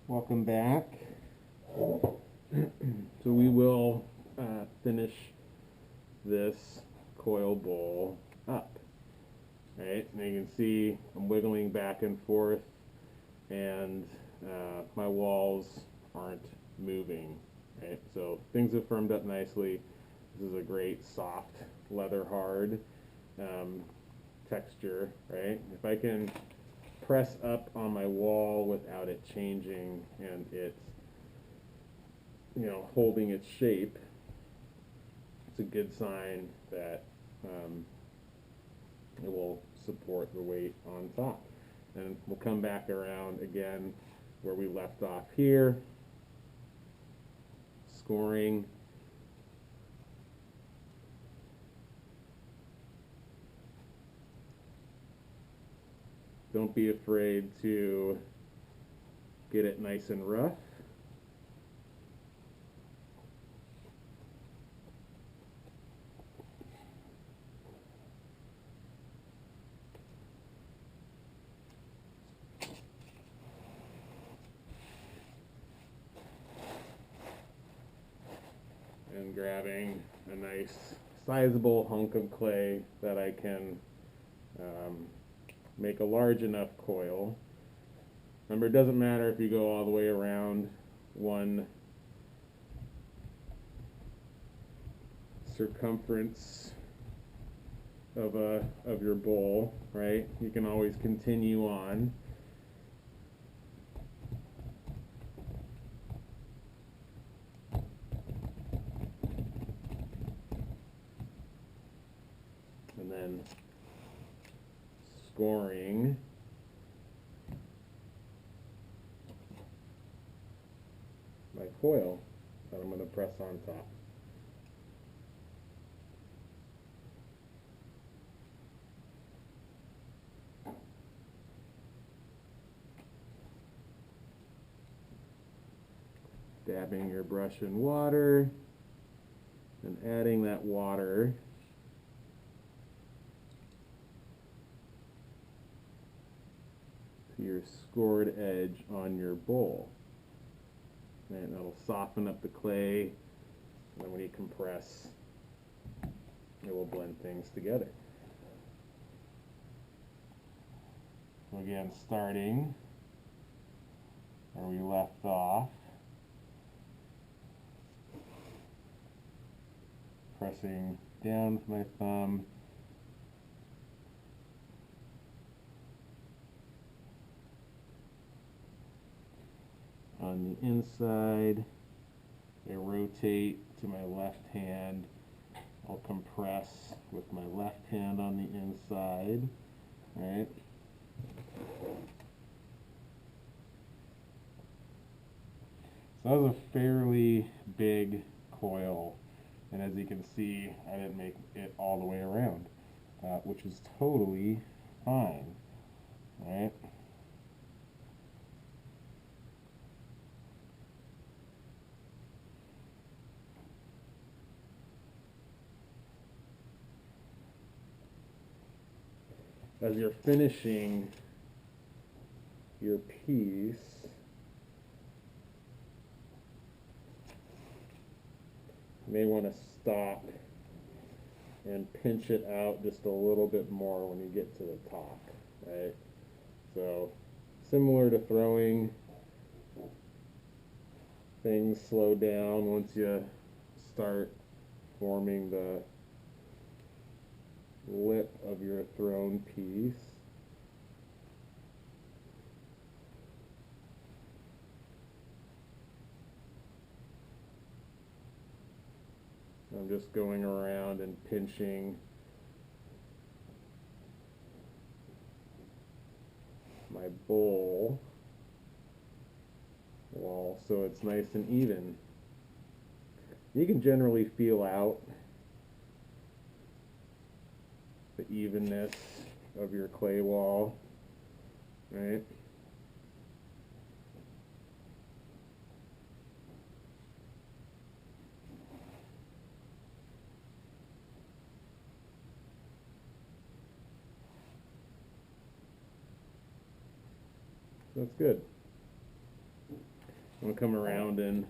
Welcome back. So we will finish this coil bowl up. Right, and you can see I'm wiggling back and forth, and my walls aren't moving. Right, so things have firmed up nicely. This is a great soft leather hard texture. Right, if I can press up on my wall without it changing and it's holding its shape, it's a good sign that it will support the weight on top. And we'll come back around again where we left off here, scoring. Don't be afraid to get it nice and rough. And grabbing a nice sizable hunk of clay that I can make a large enough coil. Remember, it doesn't matter if you go all the way around one circumference of your bowl, right? You can always continue on. And then scoring my coil that I'm going to press on top. Dabbing your brush in water and adding that water to your scored edge on your bowl. And it'll soften up the clay, and then when you compress, it will blend things together. So again, starting where we left off, pressing down with my thumb, on the inside, I rotate to my left hand. I'll compress with my left hand on the inside, right? So that was a fairly big coil, and as you can see, I didn't make it all the way around, which is totally fine, right? As you're finishing your piece, you may want to stop and pinch it out just a little bit more when you get to the top, right? So similar to throwing, things slow down once you start forming the lip of your thrown piece. I'm just going around and pinching my bowl wall so it's nice and even. You can generally feel out the evenness of your clay wall, right? That's good. I'm going to come around and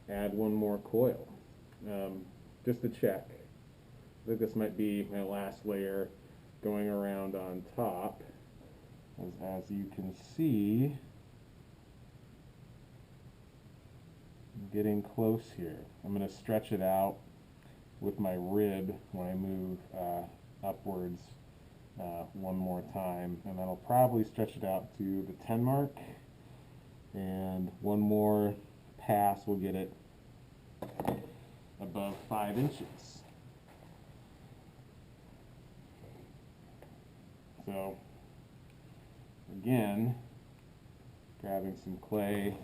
add one more coil, just to check. I think this might be my last layer going around on top. As you can see, I'm getting close here. I'm going to stretch it out with my rib when I move upwards one more time, and then I'll probably stretch it out to the 10 mark, and one more pass will get it above 5 inches. So again, grabbing some clay,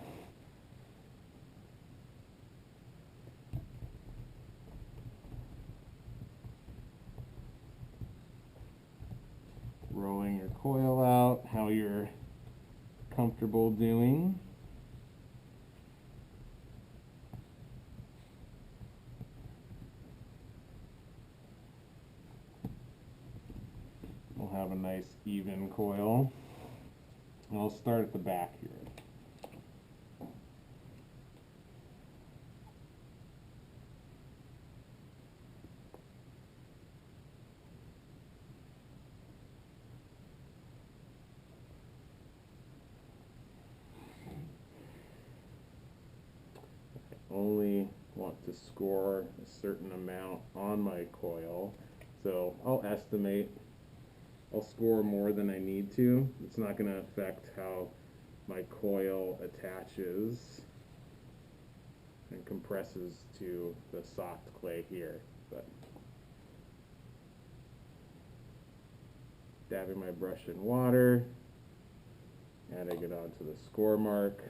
rolling your coil out how you're comfortable doing. We'll have a nice even coil. And I'll start at the back here. Only want to score a certain amount on my coil, so I'll estimate. I'll score more than I need to. It's not going to affect how my coil attaches and compresses to the soft clay here. But dabbing my brush in water, adding it onto the score mark.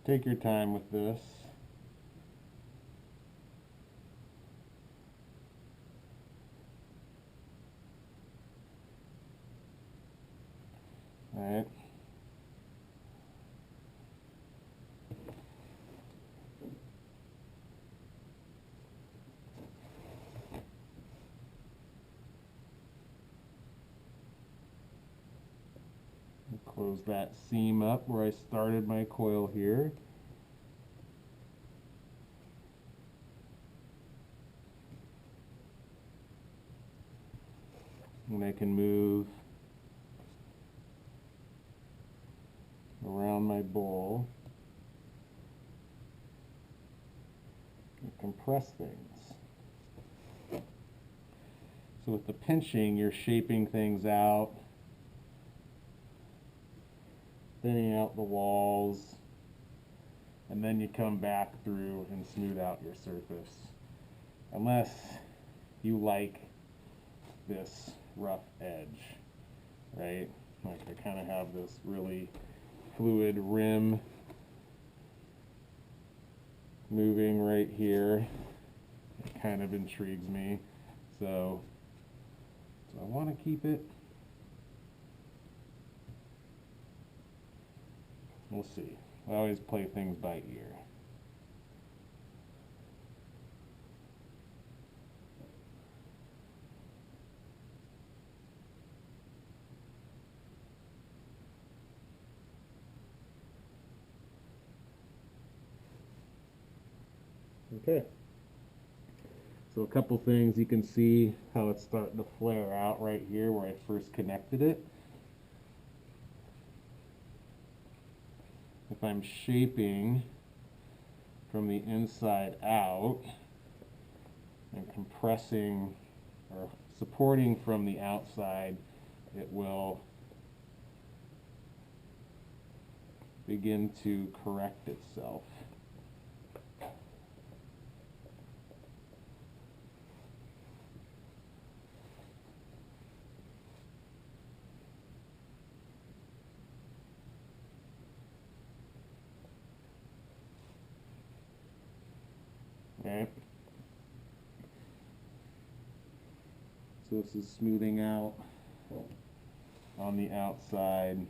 Take your time with this. All right. Close that seam up where I started my coil here. And I can move around my bowl and compress things. So with the pinching, you're shaping things out, thinning out the walls, and then you come back through and smooth out your surface. Unless you like this rough edge, right? Like I kind of have this really fluid rim moving right here. It kind of intrigues me. So I want to keep it. We'll see. I always play things by ear. Okay. So a couple things, you can see how it's starting to flare out right here where I first connected it. If I'm shaping from the inside out and compressing or supporting from the outside, it will begin to correct itself. Okay. So this is smoothing out on the outside.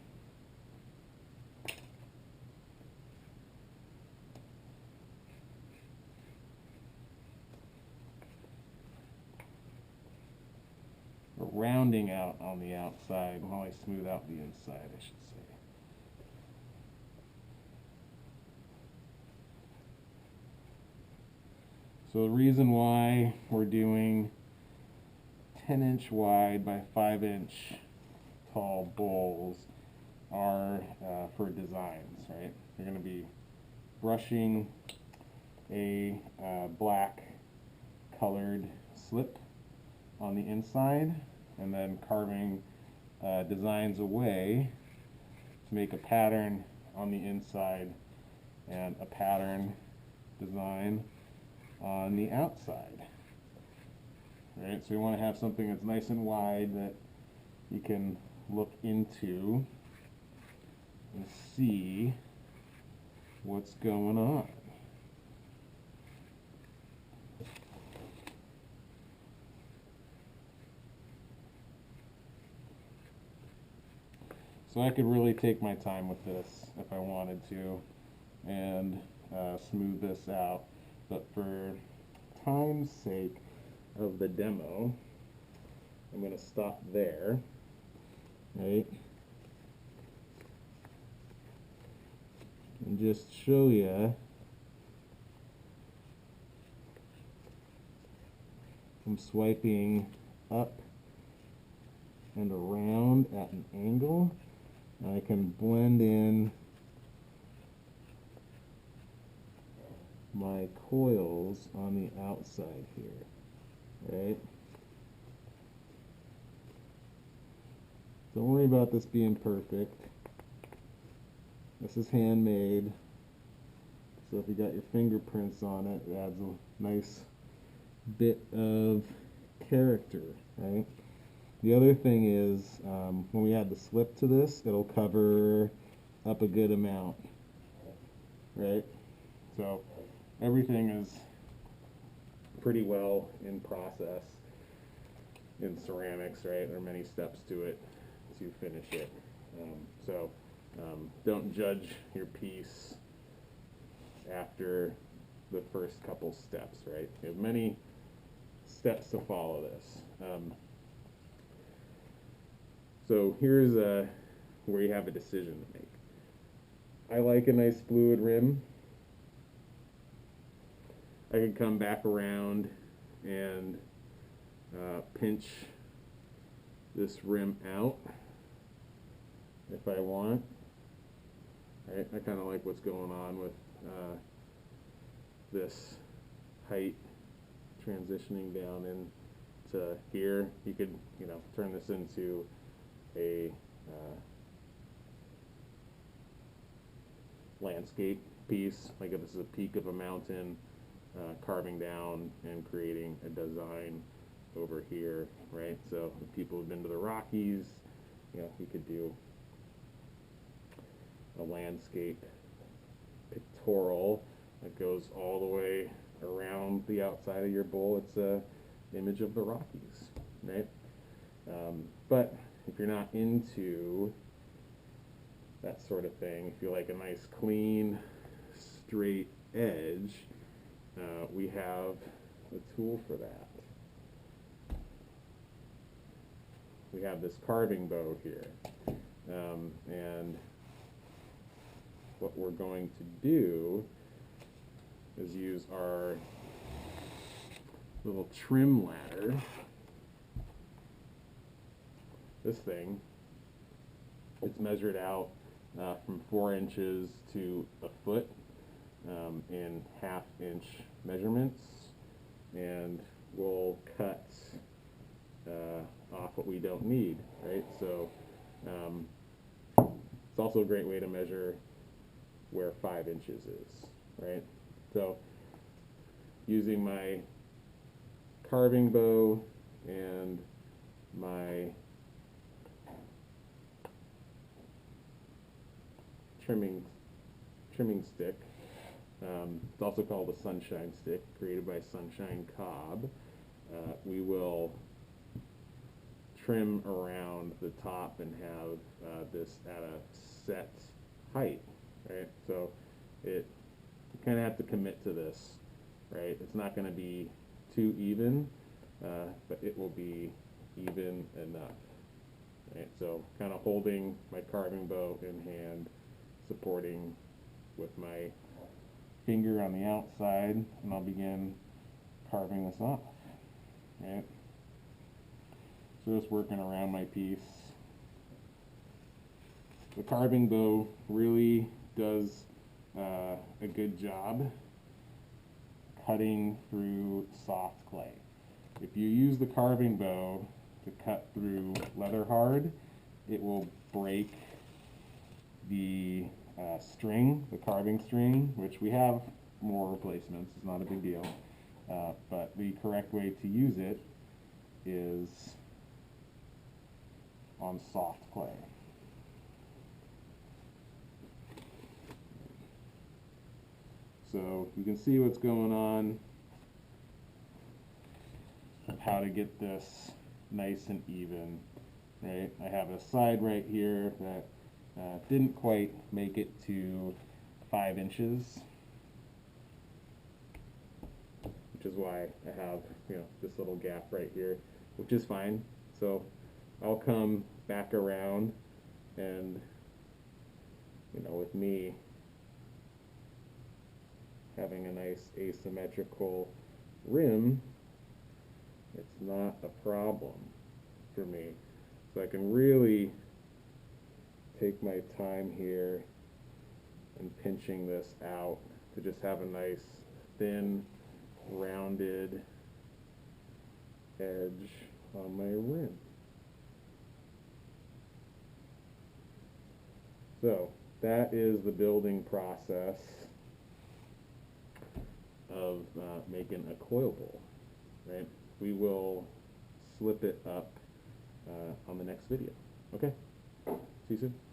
rounding out on the outside while I smooth out the inside, I should say. So the reason why we're doing 10-inch wide by 5-inch tall bowls are for designs, right? You're going to be brushing a black colored slip on the inside and then carving designs away to make a pattern on the inside and a pattern design on the outside. Right, so you want to have something that's nice and wide that you can look into and see what's going on. So I could really take my time with this if I wanted to and smooth this out, but for time's sake of the demo, I'm going to stop there, right, and just show you I'm swiping up and around at an angle. I can blend in my coils on the outside here, right? Don't worry about this being perfect. This is handmade, so if you got your fingerprints on it, it adds a nice bit of character, right? The other thing is, when we add the slip to this, it'll cover up a good amount, right? So everything is pretty well in process in ceramics, right? There are many steps to it to finish it. Don't judge your piece after the first couple steps, right? You have many steps to follow this. So here's where you have a decision to make. I like a nice fluid rim. I could come back around and pinch this rim out if I want. Right? I kind of like what's going on with this height transitioning down into here. You could, turn this into a landscape piece, like if this is a peak of a mountain, carving down and creating a design over here, right? So if people have been to the Rockies, you could do a landscape pictorial that goes all the way around the outside of your bowl. It's a image of the Rockies, right? But if you're not into that sort of thing, if you like a nice clean straight edge, we have a tool for that. We have this carving bow here, and what we're going to do is use our little trim ladder. This thing, it's measured out from 4 inches to a foot in 1/2 inch measurements, and we'll cut off what we don't need, right? So it's also a great way to measure where 5 inches is, right? So using my carving bow and my trimming stick, it's also called a sunshine stick, created by Sunshine Cobb, we will trim around the top and have this at a set height, right? So you kind of have to commit to this, right? It's not going to be too even, but it will be even enough. Right, so kind of holding my carving bow in hand, supporting with my finger on the outside, and I'll begin carving this off. Right, so just working around my piece. The carving bow really does a good job cutting through soft clay. If you use the carving bow to cut through leather hard, it will break the string, the carving string, which we have more replacements, it's not a big deal. But the correct way to use it is on soft clay. So you can see what's going on, how to get this nice and even, right? I have a side right here that didn't quite make it to 5 inches, which is why I have, this little gap right here, which is fine. So I'll come back around, and with me having a nice asymmetrical rim, it's not a problem for me. So I can really take my time here and pinching this out to just have a nice thin rounded edge on my rim. So that is the building process of making a coil bowl, right? We will slip it up on the next video. Okay, see you soon.